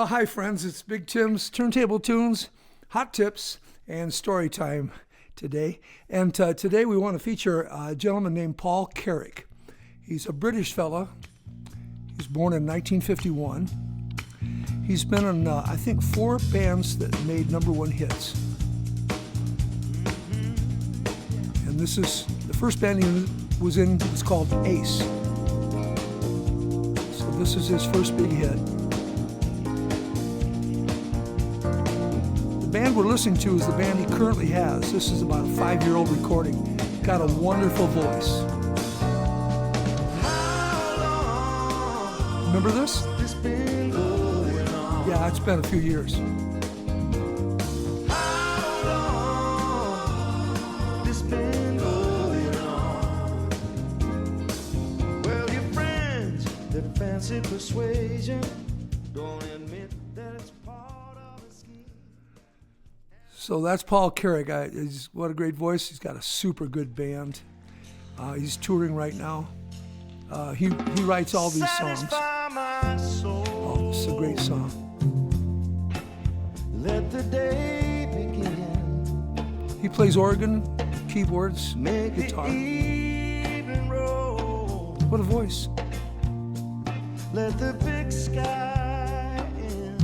Hi friends, it's Big Tim's Turntable Tunes, Hot Tips, and Story Time today. And today we want to feature a gentleman named Paul Carrick. He's a British fella. He was born in 1951. He's been in, I think, 4 bands that made #1 hits. And this is, the first band he was in was called Ace. So this is his first big hit. The band we're listening to is the band he currently has. This is about a 5-year-old recording. Got a wonderful voice. Remember this? Yeah, it's been a few years. Well, your friends that fancy persuasion don't admit that it's part of a scheme. So that's Paul Carrick. What a great voice. He's got a super good band. He's touring right now. He writes all these songs. Oh, this is a great song. Let the day begin. He plays organ, keyboards, Make guitar. the evening roll. What a voice. Let the big sky in.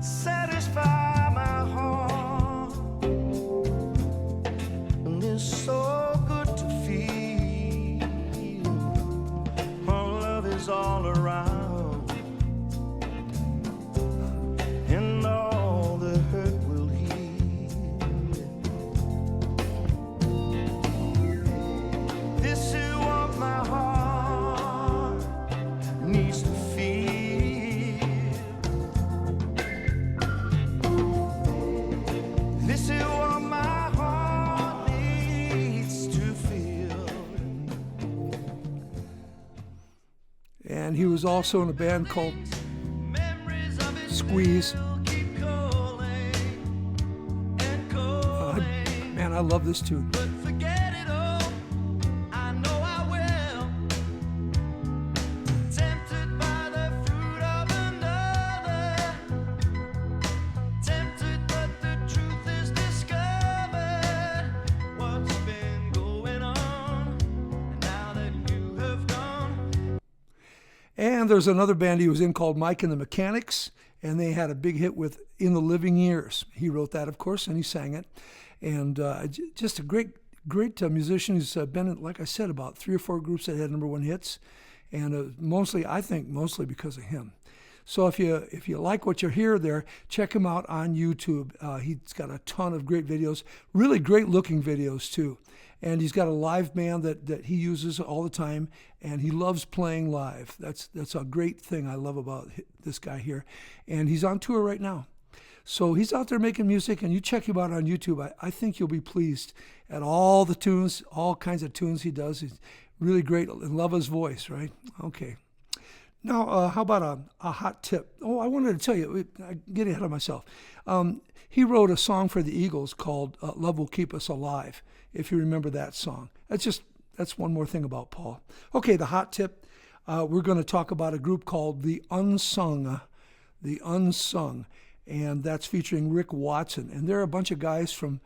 Satisfy my heart. And it's so good to feel. Our love is all around. And all the hurt will heal. This is what my heart needs to feel. This is what my heart needs to feel. And he was also in a band called Memories of it Squeeze. will keep calling and calling. Man, I love this tune. But forget it all, I know I will. Tempted by the fruit of another. Tempted, but the truth is discovered. What's been going on, and now that you have gone. And there's another band he was in called Mike and the Mechanics, and they had a big hit with In the Living Years. He wrote that, of course, and he sang it. And just a great musician. He's been in, like I said, about 3 or 4 groups that had #1 hits, and mostly because of him. So if you like what you hear there, check him out on YouTube. He's got a ton of great videos, really great looking videos too. And he's got a live band that he uses all the time, and he loves playing live. That's a great thing I love about this guy here. And he's on tour right now. So he's out there making music, and you check him out on YouTube. I think you'll be pleased at all the tunes, all kinds of tunes he does. He's really great and love his voice, right? Okay. Now, how about a hot tip? Oh, I wanted to tell you, I get ahead of myself. He wrote a song for the Eagles called Love Will Keep Us Alive, if you remember that song. That's one more thing about Paul. Okay, the hot tip, we're going to talk about a group called The Unsung, and that's featuring Rick Watson. And they're a bunch of guys from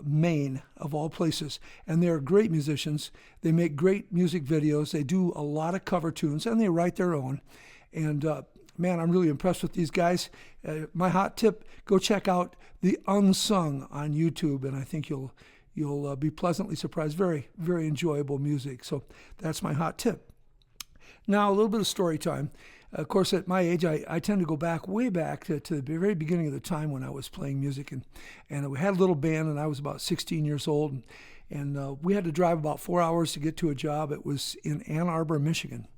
Maine, of all places, and they're great musicians. They make great music videos. They do a lot of cover tunes, and they write their own. And man, I'm really impressed with these guys. My hot tip: go check out The Unsung on YouTube, and I think you'll be pleasantly surprised. Very, very enjoyable music. So that's my hot tip. Now, a little bit of story time. Of course, at my age, I tend to go way back to the very beginning of the time when I was playing music. And we had a little band, and I was about 16 years old. And we had to drive about 4 hours to get to a job. It was in Ann Arbor, Michigan.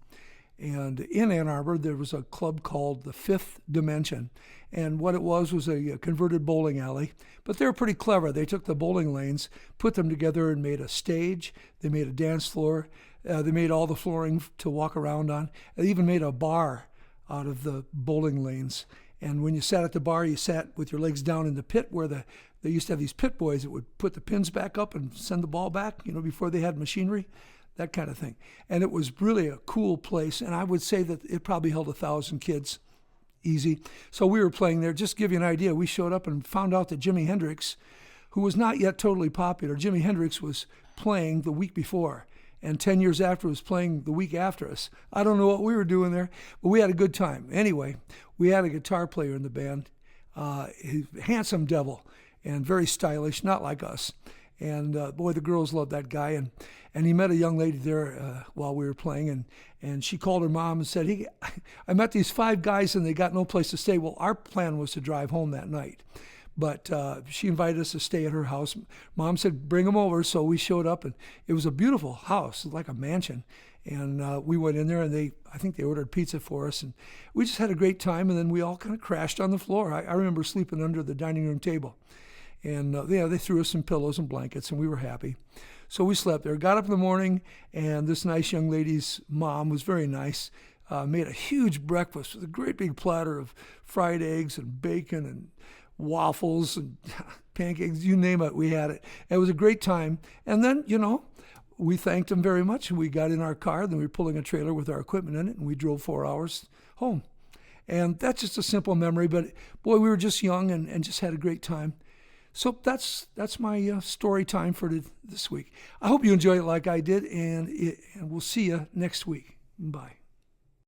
And in Ann Arbor, there was a club called the Fifth Dimension. And what it was a converted bowling alley. But they were pretty clever. They took the bowling lanes, put them together, and made a stage. They made a dance floor. They made all the flooring to walk around on. They even made a bar out of the bowling lanes. And when you sat at the bar, you sat with your legs down in the pit where they used to have these pit boys that would put the pins back up and send the ball back, before they had machinery. that kind of thing. And it was really a cool place, and I would say that it probably held 1,000 kids easy. So we were playing there. Just to give you an idea, we showed up and found out that Jimi Hendrix, who was not yet totally popular, Jimi Hendrix was playing the week before. And 10 years after was playing the week after us. I don't know what we were doing there, but we had a good time. Anyway, we had a guitar player in the band, handsome devil and very stylish, not like us. And boy, the girls loved that guy. And he met a young lady there while we were playing, and she called her mom and said, "Hey, I met these 5 guys and they got no place to stay." Well, our plan was to drive home that night. But she invited us to stay at her house. Mom said, "Bring them over." So we showed up, and it was a beautiful house, like a mansion. And we went in there, and I think they ordered pizza for us. And we just had a great time, and then we all kind of crashed on the floor. I remember sleeping under the dining room table. And they threw us some pillows and blankets, and we were happy. So we slept there. Got up in the morning, and this nice young lady's mom was very nice, made a huge breakfast with a great big platter of fried eggs and bacon and waffles and pancakes, you name it, we had it. It was a great time. And then, we thanked them very much, and we got in our car. Then we were pulling a trailer with our equipment in it, and we drove 4 hours home. And that's just a simple memory, but boy, we were just young and just had a great time. So that's my story time for this week. I hope you enjoy it like I did, and we'll see you next week. Bye.